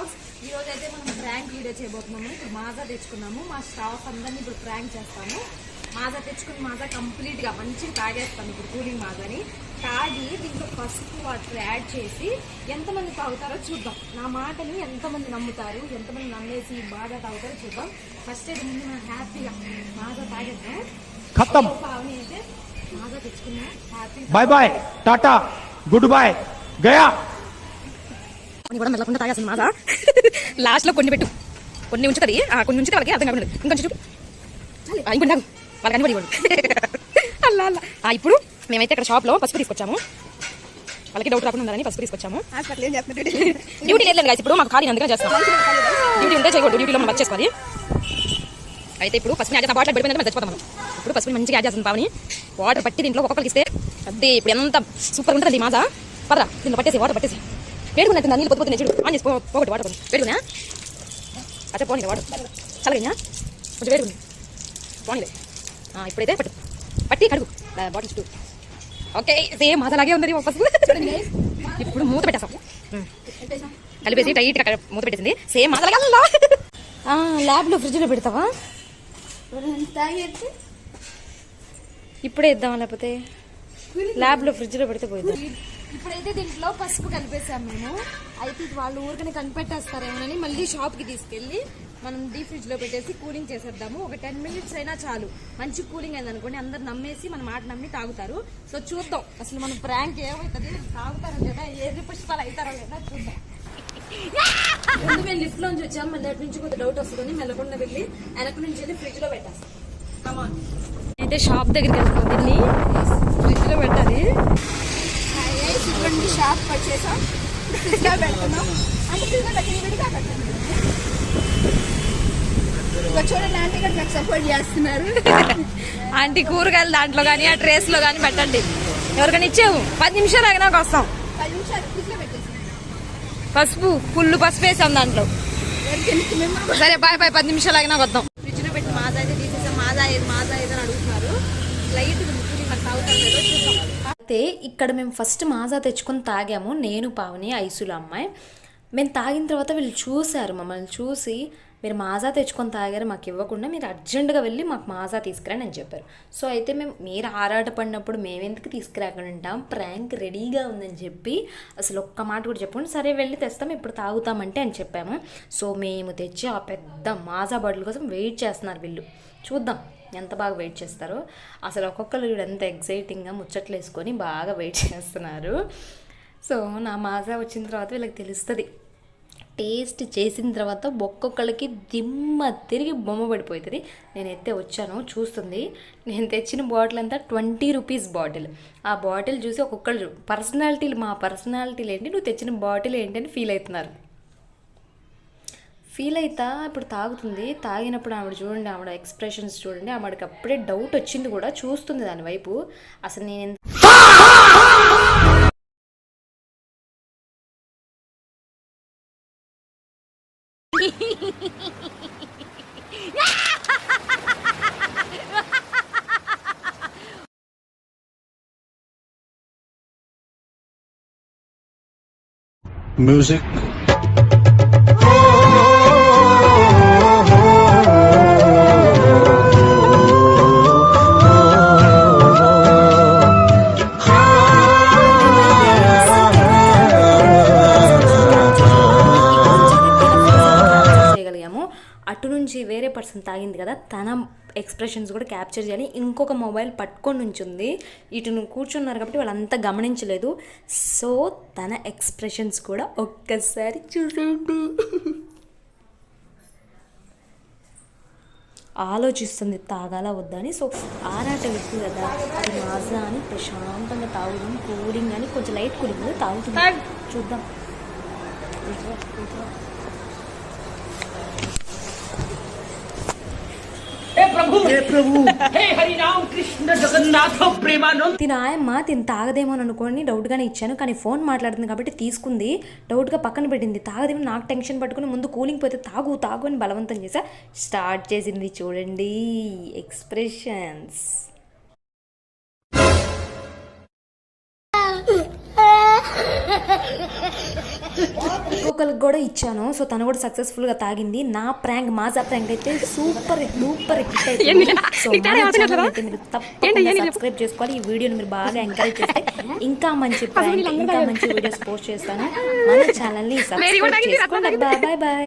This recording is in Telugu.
వ్లాగ్స్. ఈ రోజు అయితే మనం ప్రాంక్ వీడియో చేయబోతున్నాము. ఇప్పుడు మాజా తెచ్చుకున్నాము. మా స్టాఫ్ అందరినీ ఇప్పుడు ప్రాంక్ చేస్తాము. మాజా తెచ్చుకుని మాజా కంప్లీట్ గా మంచిగా తాగేస్తాము. ఇప్పుడు కూలింగ్ మాజాని తాగి దీంట్లో పసుపు వాటర్ యాడ్ చేసి ఎంతమంది తాగుతారో చూద్దాం. నా మాటని ఎంతమంది నమ్ముతారు, ఎంతమంది నమ్మేసి మాజా తాగుతారో చూద్దాం. ఫస్ట్ అయితే ముందు మనం హ్యాపీగా మాజా తాగేద్దాం. పావని అయితే మాజా తెచ్చుకున్నా. Happy bye bye tata goodbye గయా కూడా మెల్లకుండా తాగేస్తుంది మాజా. లాస్ట్ లో కొన్ని పెట్టు, కొన్ని ఉంచుతుంది. కొన్ని ఉంచితే వాళ్ళకి అర్థం కాకుండా ఇంకొంచెం చూపి ఇంకొండి తాగు వాళ్ళకి అన్ని పడి అల్లా అల్లా. ఇప్పుడు మేమైతే ఇక్కడ షాప్ లో పసుపు తీసుకొచ్చాము. వాళ్ళకి డౌట్ రాకుండా ఉండాలని పసుపు తీసుకొచ్చాము. డ్యూటీ లేదు కదా ఇప్పుడు మాకు ఖాళీ అందుకనే చేస్తాం. డ్యూటీ ఉంటే చేయకూడదు, డ్యూటీలో మనం వర్క్ చేసుకోవాలి. అయితే ఇప్పుడు పసుపు యాడ్ చేస్తాం. వాటర్ పడిపోయిందంటే మనం చచ్చిపోతాం. మనం ఇప్పుడు పసుపు మంచిగా యాడ్ చేస్తుంది పావని. వాటర్ పట్టి దీంట్లో ఒక్కొక్కరికి ఇస్తే అదే ఇప్పుడు ఎంత సూపర్ ఉంటుంది మాజా. పదరా దీంట్లో పట్టేసి వాటర్ పట్టేసి వేడుకున్నా నీళ్ళు పొద్దుపోతుంది. చూడు ఆన్ చేసి పోగొట్టి వాటర్ వేడుకున్నా అచ్చా పోనీ వాటర్ చల్లగా కొంచెం వేడుకుంది పోనీలే. ఇప్పుడైతే పట్టు పట్టి కడుగు బాటిల్ చుట్టూ. ఓకే సేమ్ మాజాలాగే ఉంది పసుపు. ఇప్పుడు మూత పెట్టేస్తాం. కలిపేసి టైట్గా మూత పెట్టేసింది. సేమ్ మాజాలాగా ల్యాబ్లో ఫ్రిడ్జ్లో పెడతావా? ఇప్పుడే ఇద్దామా లేకపోతే ల్యాబ్లో ఫ్రిడ్జ్లో పెడితే పోయిద్దాం. ఇప్పుడైతే దీంట్లో పసుపు కలిపేసాం మేము. అయితే వాళ్ళు ఊరికనే కనిపెట్టేస్తారేమోనని మళ్ళీ షాప్కి తీసుకెళ్ళి మనం డీప్ ఫ్రిడ్జ్ లో పెట్టేసి కూలింగ్ చేసేద్దాము. ఒక 10 minutes అయినా చాలు. మంచి కూలింగ్ అయింది అనుకోండి, అందరు నమ్మేసి మన మాట నమ్మి తాగుతారు. సో చూద్దాం అసలు మనం ప్రాంక్ ఏమవుతుంది, తాగుతారో లేదా, ఏది పుష్పాలు అవుతారో లేదా చూద్దాం. ముందు మేము లిఫ్ట్ లోంచి వచ్చాం, మళ్ళీ అటు నుంచి కొంత డౌట్ వస్తుంది. మెల్లకుండా వెళ్ళి వెనక నుంచి వెళ్ళి ఫ్రిడ్జ్ లో పెట్టేస్తాం. కమాన్ అయితే షాప్ దగ్గరికి వెళ్తాం, వెళ్ళి ఫ్రిడ్జ్ లో పెట్టాలి. షాప్ వచ్చేసాం, ఫ్రిడ్జ్ లో పెడుతున్నాం. అంటే ఫ్రిడ్జ్ లో పెట్టి విడిగా పెట్టండి. చూడండి ఆంటీ గారు నాకు సపోర్ట్ చేస్తున్నారు. ఆంటీ కూరగాయలు దాంట్లో కానీ ఆ ట్రేస్ లో కానీ పెట్టండి. ఎవరికైనా ఇచ్చేవు 10 నిమిషాలు ఆగినాక వస్తాం. 10 నిమిషాలు ఫ్రిడ్జ్ లో పెట్టేసాం. పసుపు ఫుల్ పసుపు వేసాం దాంట్లో. సరే బాయ్ బాయ్, 10 నిమిషాలు ఆగినాక వద్దాం. ఫ్రిడ్జ్ లో పెట్టి మాజా అయితే తీసేసాం. మాజా ఏది అని అడుగుతున్నారు. లైట్ అయితే ఇక్కడ మేము ఫస్ట్ మాజా తెచ్చుకొని తాగాము. నేను పావని ఐసుల అమ్మాయి. మేము తాగిన తర్వాత వీళ్ళు చూశారు, మమ్మల్ని చూసి మీరు మాజా తెచ్చుకొని తాగారు, మాకు ఇవ్వకుండా మీరు అర్జెంటుగా వెళ్ళి మాకు మాజా తీసుకురండి అని చెప్పారు. సో అయితే మీరు ఆరాటపడినప్పుడు మేమెందుకు తీసుకురాకుండా ఉంటాం, ప్రాంక్ రెడీగా ఉందని చెప్పి అసలు ఒక్క మాట కూడా చెప్పండి. సరే వెళ్ళి తెస్తాం, ఇప్పుడు తాగుతామంటే అని చెప్పాము. సో మేము తెచ్చి ఆ పెద్ద మాజా బాటిల్ కోసం వెయిట్ చేస్తున్నారు వీళ్ళు. చూద్దాం ఎంత బాగా వెయిట్ చేస్తారో. అసలు ఒక్కొక్కరు వీడు ఎంత ఎగ్జైటింగ్గా ముచ్చట్లు వేసుకొని బాగా వెయిట్ చేస్తున్నారు. సో నా మాజా వచ్చిన తర్వాత వీళ్ళకి తెలుస్తుంది. టేస్ట్ చేసిన తర్వాత ఒక్కొక్కరికి దిమ్మ తిరిగి బొమ్మ పడిపోతుంది. నేనైతే వచ్చాను, చూస్తుంది. నేను తెచ్చిన బాటిల్ అంతా 20 రూపీస్ బాటిల్. ఆ బాటిల్ చూసి ఒక్కొక్కరు మా పర్సనాలిటీలు ఏంటి, నువ్వు తెచ్చిన బాటిల్ ఏంటి అని ఫీల్ అవుతున్నారు. ఫీల్ అవుతా ఇప్పుడు తాగుతుంది. తాగినప్పుడు ఆవిడ చూడండి, ఆవిడ ఎక్స్ప్రెషన్స్ చూడండి. ఆవిడకి అప్పుడే డౌట్ వచ్చింది కూడా, చూస్తుంది దాని వైపు. అసలు నేను మ్యూజిక్ అటు నుంచి వేరే పర్సన్ తాగింది కదా, తన ఎక్స్ప్రెషన్స్ కూడా క్యాప్చర్ చేయాలి. ఇంకొక మొబైల్ పట్టుకొని ఉంచుంది. ఇటు కూర్చున్నారు కాబట్టి వాళ్ళంతా గమనించలేదు. సో తన ఎక్స్ప్రెషన్స్ కూడా ఒక్కసారి చూడండి. ఆలోచిస్తుంది తాగాలా వద్దని. సో ఆరాటం ఎక్కువ కదా, అది మాజా అని ప్రశాంతంగా తాగుదాం, కూలింగ్ అని కొంచెం లైట్ కూలింగ్ తాగుతుంది. చూద్దాం. తినాయమ్మ తిని తాగదేమో అనుకోని డౌట్గానే ఇచ్చాను, కానీ ఫోన్ మాట్లాడుతుంది కాబట్టి తీసుకుంది. డౌట్గా పక్కన పెట్టింది. తాగదేమో నాకు టెన్షన్ పట్టుకుని ముందు కూలింగ్ పోతే తాగు తాగు అని బలవంతం చేసా. స్టార్ట్ చేసింది. చూడండి ఎక్స్ప్రెషన్స్. ఇంకొకరికి కూడా ఇచ్చాను. సో తను కూడా సక్సెస్ఫుల్గా తాగింది. నా ప్రాంక్ మాజా ప్రాంక్ అయితే సూపర్ డూపర్ హిట్ అయిపోయింది. సో మన ఛానల్ అయితే మీరు తప్పకుండా సబ్స్క్రైబ్ చేసుకోవాలి. ఈ వీడియోని మీరు బాగా ఎంకరేజ్ చేస్తే ఇంకా మంచి ప్రాంక్ ఇంకా మంచి వీడియోస్ పోస్ట్ చేస్తాను. మన ఛానల్ని సబ్స్క్రైబ్ చేసుకోండి. Bye bye.